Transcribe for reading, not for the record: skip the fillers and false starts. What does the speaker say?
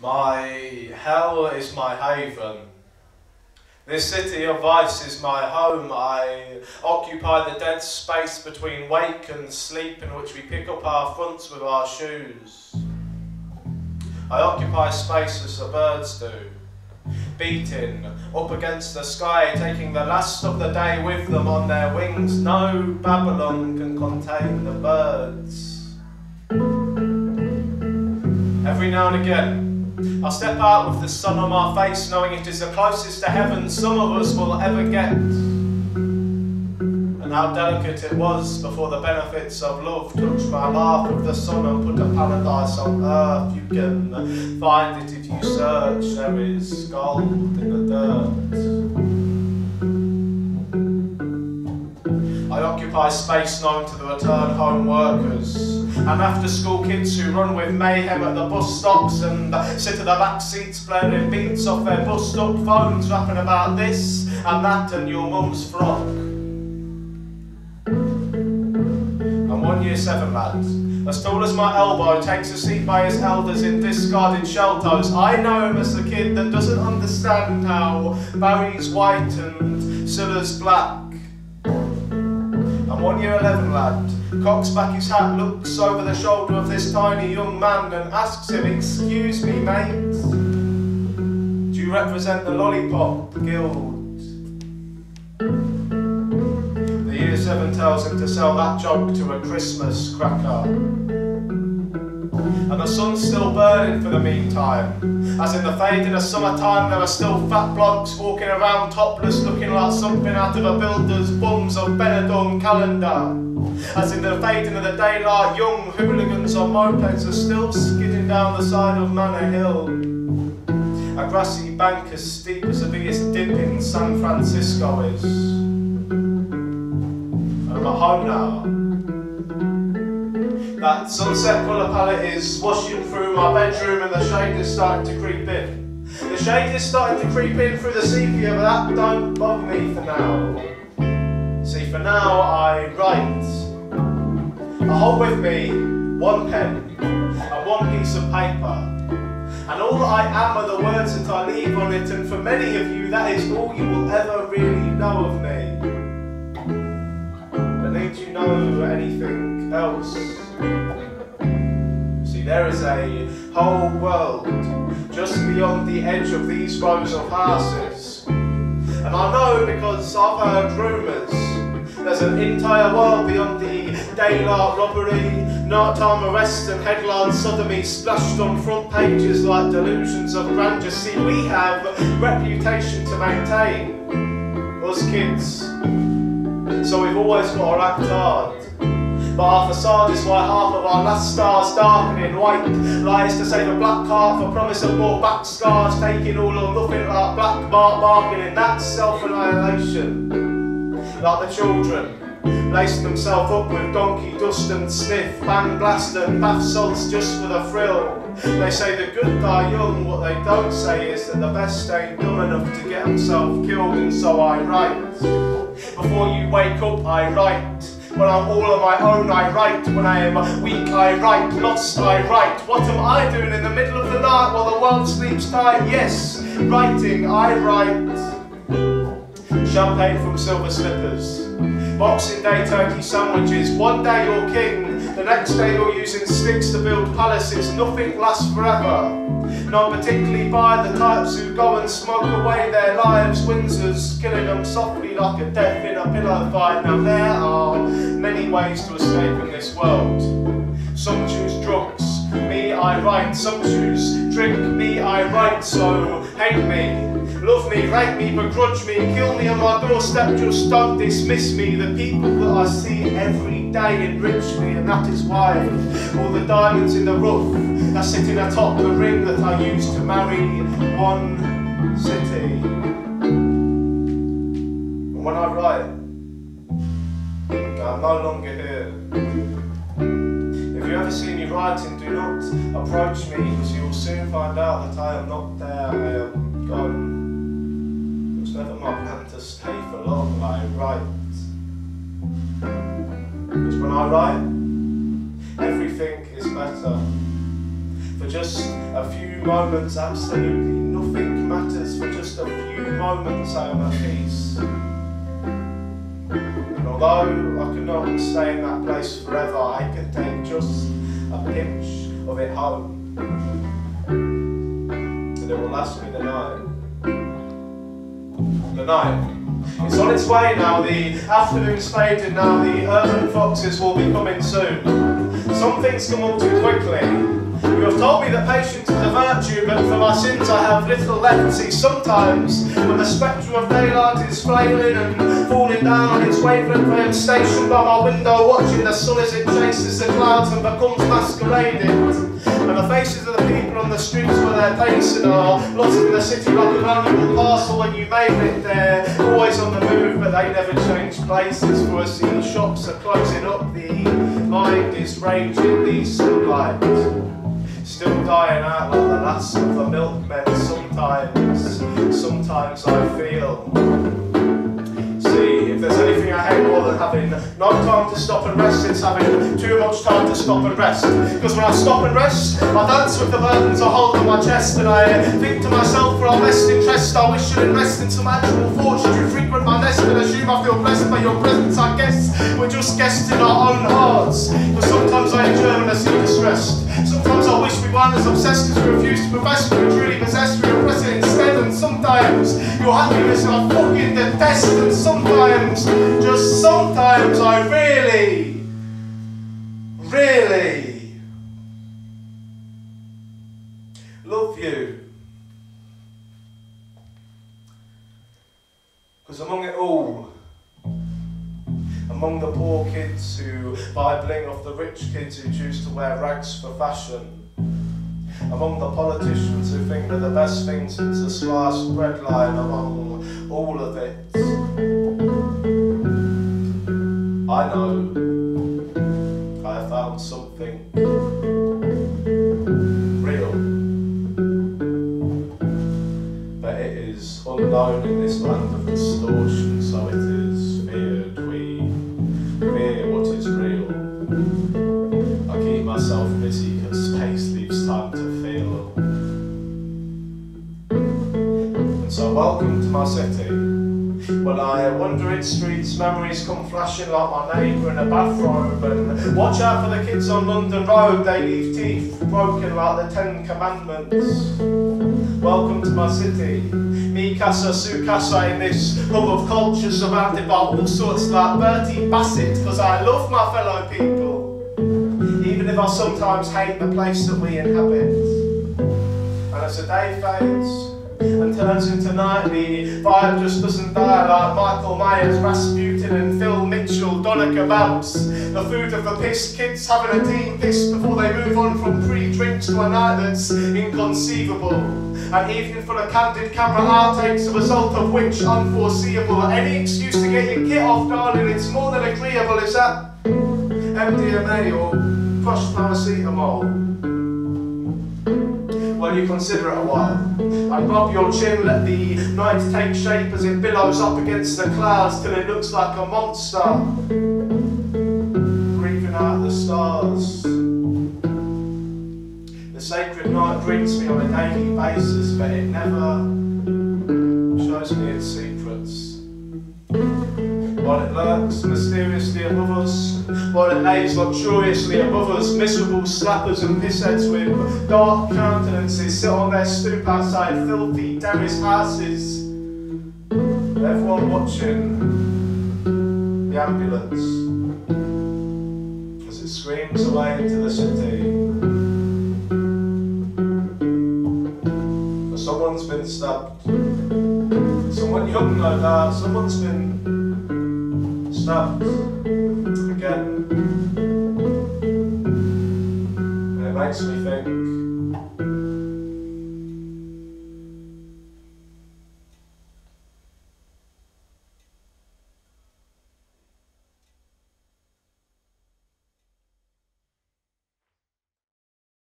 My hell is my haven. This city of vice is my home. I occupy the dead space between wake and sleep, in which we pick up our fronts with our shoes. I occupy space as the birds do, beating up against the sky, taking the last of the day with them on their wings. No Babylon can contain the birds. Every now and again, I step out with the sun on my face, knowing it is the closest to heaven some of us will ever get. And how delicate it was before the benefits of love touched my laugh of the sun and put a paradise on earth. You can find it if you search, there is gold in the dirt. I occupy space known to the return home workers and after-school kids who run with mayhem at the bus stops and sit at the back seats blaring beats off their bust-up phones, rapping about this and that and your mum's frock. I'm 1 year 7 lad, as tall as my elbow, takes a seat by his elders in discarded shell toes. I know him as the kid that doesn't understand how Barry's white and Silla's black. I'm 1 year 11 lad, cocks back his hat, looks over the shoulder of this tiny young man and asks him, "Excuse me, mate, do you represent the Lollipop Guild?" The year 7 tells him to sell that joke to a Christmas cracker. And the sun's still burning for the meantime, as in the fading of summertime there are still fat blokes walking around topless, looking like something out of a builder's bums of Benidorm calendar. As in the fading of the daylight, young hooligans on mopeds are still skidding down the side of Manor Hill, a grassy bank as steep as the biggest dip in San Francisco is. And I'm at home now. That sunset colour palette is washing through my bedroom and the shade is starting to creep in. The shade is starting to creep in through the sepia, but that don't bother me for now. See, for now I write. I hold with me one pen and one piece of paper, and all that I am are the words that I leave on it, and for many of you that is all you will ever really know of me. But need you know anything else? See, there is a whole world just beyond the edge of these rows of houses, and I know because I've heard rumours. There's an entire world beyond the daylight robbery, nighttime arrests and headline sodomy splashed on front pages like delusions of grandeur. See, we have a reputation to maintain, us kids, so we've always got to act hard. But our facade is why half of our last stars darkening white lies to save a black heart for promise of more back scars, taking all or nothing like black mark barking in that self-annihilation. Like the children, lacing themselves up with donkey dust and sniff, bang blast and bath salts just for the thrill. They say the good die young, what they don't say is that the best ain't dumb enough to get himself killed, and so I write. Before you wake up I write. When I'm all on my own I write. When I am weak I write. Lost I write. What am I doing in the middle of the night while the world sleeps tight? Yes, writing I write. Champagne from silver slippers, Boxing Day turkey sandwiches. One day you're king, the next day you're using sticks to build palaces. Nothing lasts forever, not particularly by the types who go and smoke away their lives. Windsors killing them softly like a death in a pillow fight. Now there are many ways to escape in this world. Some choose drugs, me I write. Some choose drink, me I write. So hate me, love me, rate me, begrudge me, kill me on my doorstep, just don't dismiss me. The people that I see every day enrich me, and that is why all the diamonds in the rough are sitting atop the ring that I used to marry one city. And when I write, I'm no longer here. If you ever see me writing, do not approach me, because you will soon find out that I am not there, I am gone. It was never my plan to stay for long. I write. Because when I write, everything is better. For just a few moments, absolutely nothing matters. For just a few moments, I am at peace. And although I cannot stay in that place forever, I can take just a pinch of it home. And it will last me the night. The night. It's on its way now, the afternoon's faded now, the urban foxes will be coming soon. Some things come up too quickly. You have told me that patience is a virtue, but for my sins I have little left. See, sometimes, when the spectre of daylight is flailing and falling down on its wavelength, I am stationed by my window watching the sun as it chases the clouds and becomes masqueraded. And the faces of the people on the streets where they're pacing are lost in the city like an annual parcel when you make it. They're always on the move, but they never change places. For I see the shops are closing up, the mind is raging, the sunlight still dying out like the last of the milkmen. Sometimes I feel. See, if there's anything I hate more than having no time to stop and rest, it's having too much time to stop and rest. Because when I stop and rest, I dance with the burdens I hold on my chest, and I think to myself, for our best interest, I wish you'd invest in some actual fortune to frequent my nest and assume I feel blessed by your presence. I guess we're just guests in our own hearts. But sometimes I endure when I seem distressed. Sometimes I wish we weren't as obsessed as we refuse to profess we were truly possessed, we repress it instead. And sometimes your happiness I fucking detest. And sometimes, just sometimes, I really love you. Because among it all, among the poor kids who buy bling off the rich kids who choose to wear rags for fashion, among the politicians who think they're the best thing since the sliced bread line, among all of it, I know I have found something real, but it is unknown in this land of distortion, so it is feared. We fear what is real. I keep myself busy because space leaves time to feel. And so welcome to my city. When I wander its streets, memories come flashing like my neighbour in a bathrobe. And watch out for the kids on London Road, they leave teeth broken like the 10 Commandments. Welcome to my city. Me casa su casa in this hub of culture, surrounded by all sorts like Bertie Bassett, because I love my fellow people, even if I sometimes hate the place that we inhabit. And as the day fades and turns into night, the vibe just doesn't die like Michael Myers, Rasputin and Phil Mitchell, Donna Kebabs, the food of the pissed kids having a deep piss before they move on from pre-drinks to a night that's inconceivable. An evening full of candid camera outtakes, the result of which unforeseeable. Any excuse to get your kit off, darling, it's more than agreeable. Is that MDMA or crushed paracetamol? Well, you consider it a while. And rub your chin, let the night take shape as it billows up against the clouds till it looks like a monster breathing out the stars. The sacred night greets me on a daily basis, but it never shows me its secrets. While it lurks mysteriously above us, while it lays luxuriously above us, miserable slappers and pissheads with dark countenances sit on their stoop outside filthy terrace houses. Everyone watching the ambulance as it screams away into the city. For someone's been stabbed. Someone young, no doubt. Someone's been stabbed again. And it makes me think,